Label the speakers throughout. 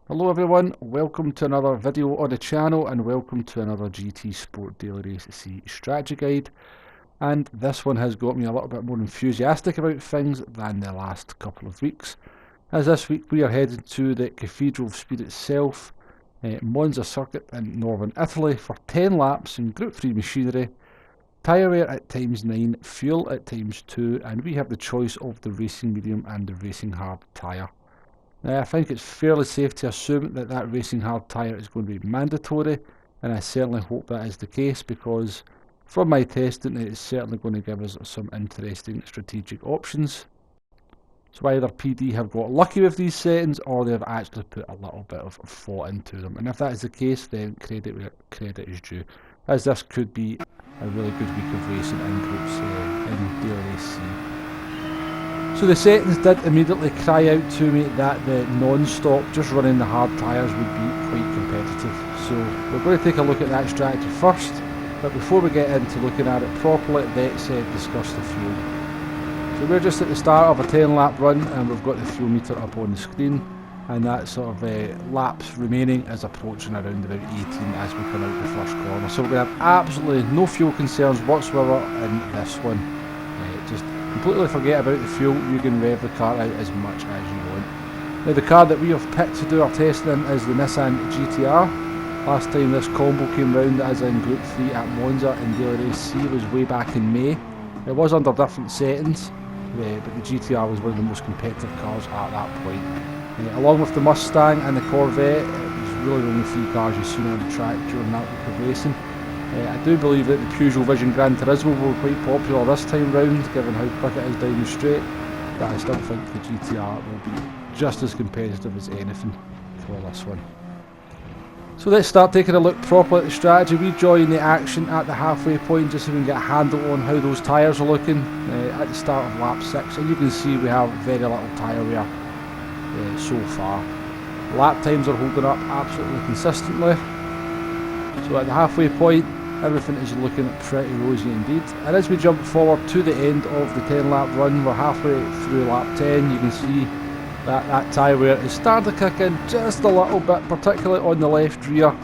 Speaker 1: Hello everyone, welcome to another video on the channel and welcome to another GT Sport Daily Race C strategy guide. And this one has got me a little bit more enthusiastic about things than the last couple of weeks. As this week we are heading to the Cathedral of Speed itself, Monza circuit in northern Italy for 10 laps in Group 3 machinery, tyre wear at times 9, fuel at times 2, and we have the choice of the racing medium and the racing hard tyre. Now, I think it's fairly safe to assume that that racing hard tyre is going to be mandatory, and I certainly hope that is the case because from my testing it's certainly going to give us some interesting strategic options. So either PD have got lucky with these settings or they have actually put a little bit of thought into them, and if that is the case then credit where credit is due, as this could be a really good week of racing in groups in Daily Race C. So the settings did immediately cry out to me that the non-stop, just running the hard tyres would be quite competitive. So we're going to take a look at that strategy first, but before we get into looking at it properly, let's discuss the fuel. So we're just at the start of a 10 lap run and we've got the fuel meter up on the screen, and that sort of laps remaining is approaching around about 18 as we come out the first corner. So we're going to have absolutely no fuel concerns whatsoever in this one. Just completely forget about the fuel, you can rev the car out as much as you want. Now the car that we have picked to do our testing in is the Nissan GTR. Last time this combo came round as in Group 3 at Monza in Daily Race C was way back in May. It was under different settings, but the GTR was one of the most competitive cars at that point. Along with the Mustang and the Corvette, it was really the only three cars you've seen on the track during that week of racing. I do believe that the Peugeot Vision Gran Turismo were quite popular this time round, given how quick it is down the straight, but I still think the GTR will be just as competitive as anything for this one. So let's start taking a look properly at the strategy. We join the action at the halfway point just so we can get a handle on how those tyres are looking at the start of lap 6, and you can see we have very little tyre wear so far. Lap times are holding up absolutely consistently. So at the halfway point, everything is looking pretty rosy indeed. And as we jump forward to the end of the 10 lap run, we're halfway through lap 10, you can see that tyre wear is starting to kick in just a little bit, particularly on the left rear.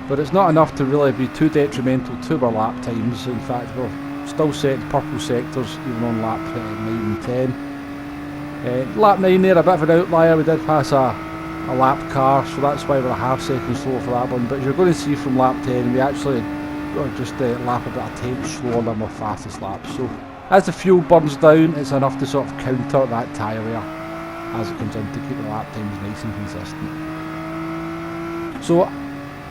Speaker 1: But it's not enough to really be too detrimental to our lap times. In fact, we're still set purple sectors even on lap 9 and 10. Lap 9 there, a bit of an outlier, we did pass a lap car, so that's why we're a half second slower for that one. But as you're going to see from lap 10, we actually just lap about a tenth slower than our fastest lap. So as the fuel burns down, it's enough to sort of counter that tyre wear as it comes in to keep the lap times nice and consistent. So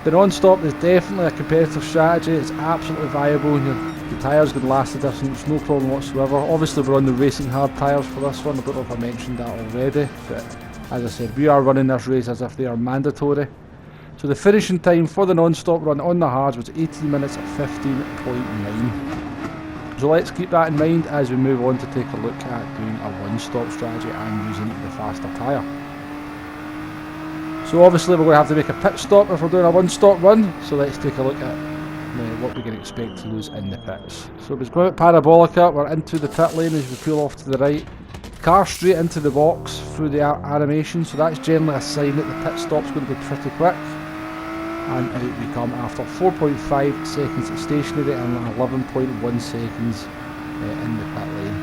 Speaker 1: the non-stop is definitely a competitive strategy. It's absolutely viable. The tyres can last the distance, no problem whatsoever. Obviously we're on the racing hard tyres for this one. I don't know if I mentioned that already, but as I said, we are running this race as if they are mandatory. So the finishing time for the non-stop run on the hards was 18 minutes at 15.9. So let's keep that in mind as we move on to take a look at doing a one-stop strategy and using the faster tyre. So obviously we're going to have to make a pit stop if we're doing a one-stop run. So let's take a look at what we can expect to lose in the pits. So we're going at Parabolica, we're into the pit lane as we pull off to the right. Car straight into the box through the animation, so that's generally a sign that the pit stop's going to be pretty quick. And out we come after 4.5 seconds stationary and 11.1 seconds in the pit lane.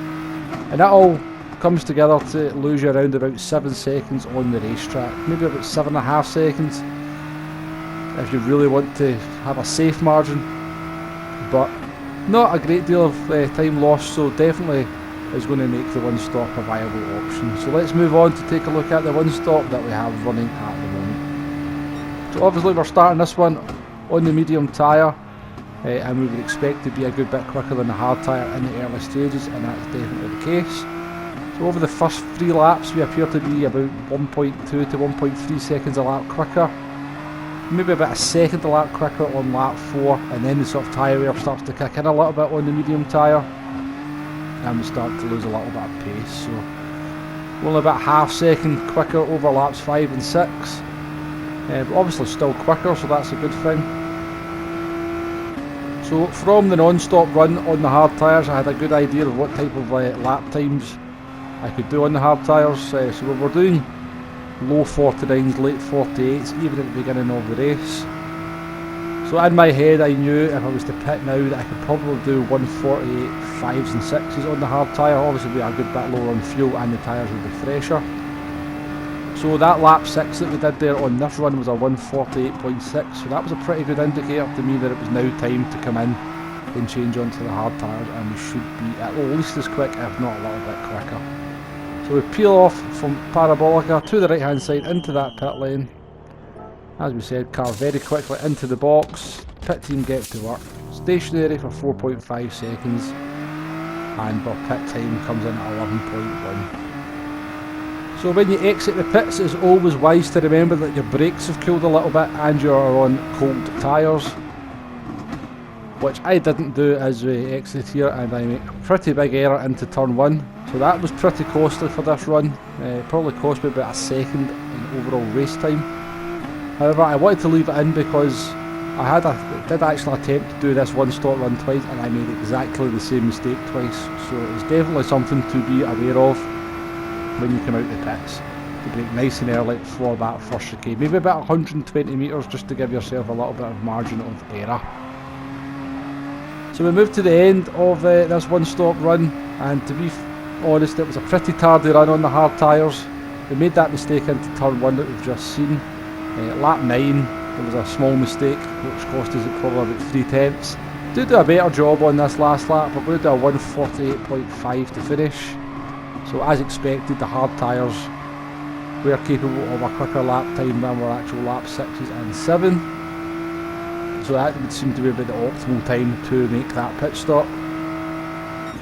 Speaker 1: And that all comes together to lose you around about 7 seconds on the racetrack, maybe about 7.5 seconds if you really want to have a safe margin, but not a great deal of time lost, so definitely is going to make the one stop a viable option. So let's move on to take a look at the one stop that we have running at the moment. So obviously we're starting this one on the medium tyre, and we would expect to be a good bit quicker than the hard tyre in the early stages, and that's definitely the case. So over the first 3 laps we appear to be about 1.2 to 1.3 seconds a lap quicker, maybe about a second a lap quicker on lap 4, and then the sort of tyre wear starts to kick in a little bit on the medium tyre and we start to lose a little bit of pace. So we're only about half second quicker over laps 5 and 6, but obviously still quicker, so that's a good thing. So from the non-stop run on the hard tyres, I had a good idea of what type of lap times I could do on the hard tyres. So we were doing low 49s, late 48s, even at the beginning of the race. So in my head I knew if I was to pit now that I could probably do 148 5s and 6s on the hard tyre. Obviously we are a good bit lower on fuel and the tyres would be fresher. So that lap 6 that we did there on this run was a 148.6, so that was a pretty good indicator to me that it was now time to come in and change onto the hard tyres, and we should be at least as quick if not a little bit quicker. So we peel off from Parabolica to the right hand side into that pit lane. As we said, car very quickly into the box, pit team get to work, stationary for 4.5 seconds, and our pit time comes in at 11.1. So when you exit the pits, it's always wise to remember that your brakes have cooled a little bit and you are on cold tyres, which I didn't do as we exit here, and I make a pretty big error into turn 1. So that was pretty costly for this run, probably cost me about a second in overall race time. However, I wanted to leave it in because I did actually attempt to do this one stop run twice and I made exactly the same mistake twice. So it's definitely something to be aware of when you come out the pits, to brake nice and early for that first chicane. Maybe about 120 metres just to give yourself a little bit of margin of error. So we moved to the end of this one stop run, and to be honest, it was a pretty tardy run on the hard tyres. We made that mistake into turn 1 that we've just seen. Lap 9, there was a small mistake which cost us probably about 3/10. Did do a better job on this last lap, but we're going to do a 148.5 to finish. So as expected, the hard tyres were capable of a quicker lap time than our actual lap 6s and 7. So that would seem to be about the optimal time to make that pit stop.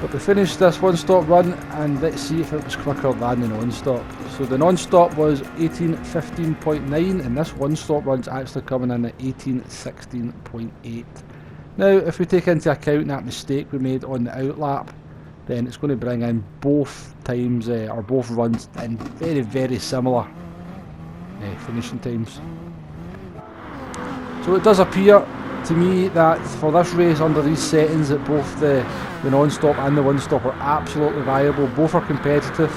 Speaker 1: But we finished this one stop run, and let's see if it was quicker than the non-stop. So the non-stop was 18:15.9 and this one stop run's actually coming in at 18:16.8. Now if we take into account that mistake we made on the outlap, then it's going to bring in both times, or both runs, in very, very similar finishing times. So it does appear to me that for this race, under these settings, that both the non-stop and the one-stop are absolutely viable. Both are competitive,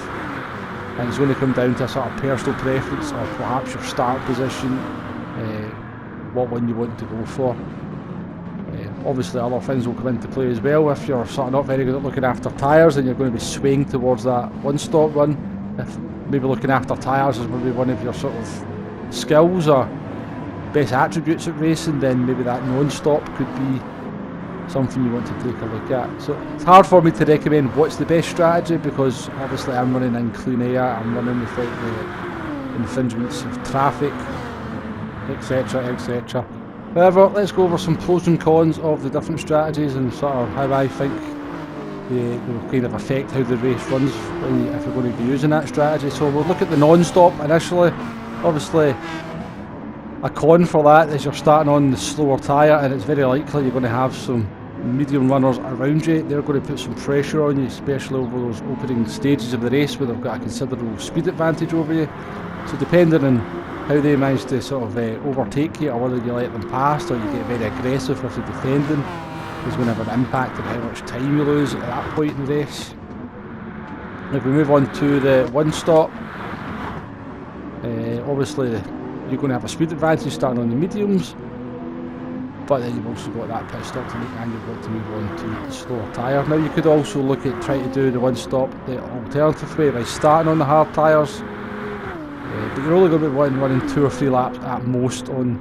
Speaker 1: and it's going to come down to a sort of personal preference, or perhaps your start position, what one you want to go for. Obviously other things will come into play as well. If you're sort of not very good at looking after tyres, then you're going to be swaying towards that one-stop run. If maybe looking after tyres is maybe one of your sort of skills or best attributes at racing, then maybe that non-stop could be something you want to take a look at. So it's hard for me to recommend what's the best strategy, because obviously I'm running in clean air, I'm running without the infringements of traffic, etc, etc. However, let's go over some pros and cons of the different strategies and sort of how I think they will kind of affect how the race runs if you're going to be using that strategy. So we'll look at the non-stop initially. Obviously a con for that is you're starting on the slower tyre, and it's very likely you're going to have some medium runners around you. They're going to put some pressure on you, especially over those opening stages of the race where they've got a considerable speed advantage over you. So depending on how they manage to sort of overtake you, or whether you let them pass or you get very aggressive if you're defending, is going to have an impact on how much time you lose at that point in the race. If we move on to the one stop, obviously you're going to have a speed advantage starting on the mediums, but then you've also got that pit stop to make, and you've got to move on to the slower tyre. Now you could also look at trying to do the one stop the alternative way by starting on the hard tyres, but you're only going to be running 2 or 3 laps at most on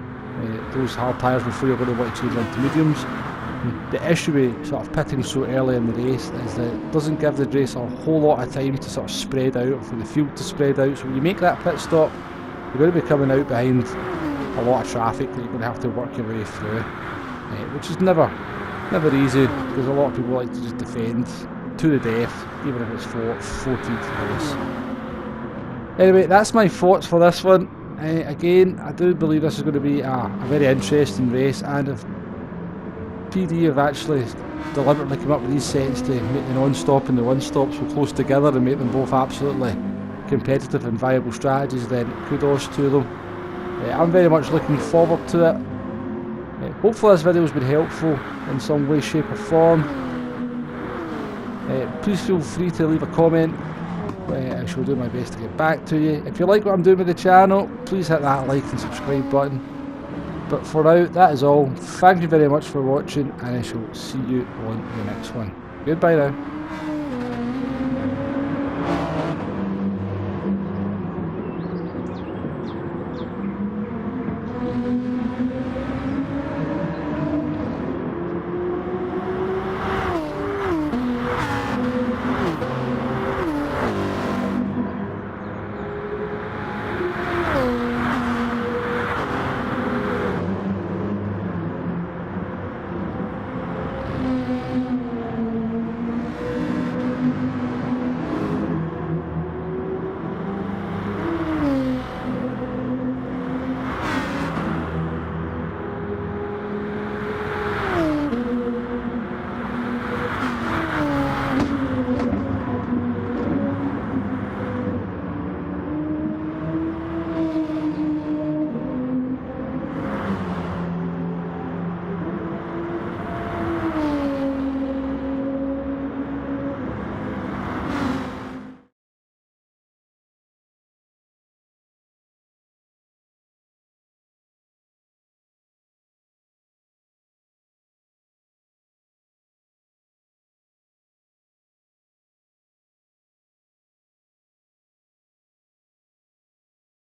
Speaker 1: those hard tyres before you're going to want to change into mediums. The issue with sort of pitting so early in the race is that it doesn't give the race a whole lot of time to sort of spread out, or for the field to spread out. So when you make that pit stop, you're going to be coming out behind a lot of traffic that you're going to have to work your way through, which is never easy, because a lot of people like to just defend to the death, even if it's 14th place. Anyway, that's my thoughts for this one. Again, I do believe this is going to be a very interesting race, and if PD have actually deliberately come up with these settings to make the non-stop and the one-stop so close together and make them both absolutely competitive and viable strategies, then kudos to them. I'm very much looking forward to it. Hopefully this video has been helpful in some way, shape or form. Please feel free to leave a comment I shall do my best to get back to you. If you like what I'm doing with the channel, please hit that like and subscribe button. But for now, that is all. Thank you very much for watching, and I shall see you on the next one. Goodbye now.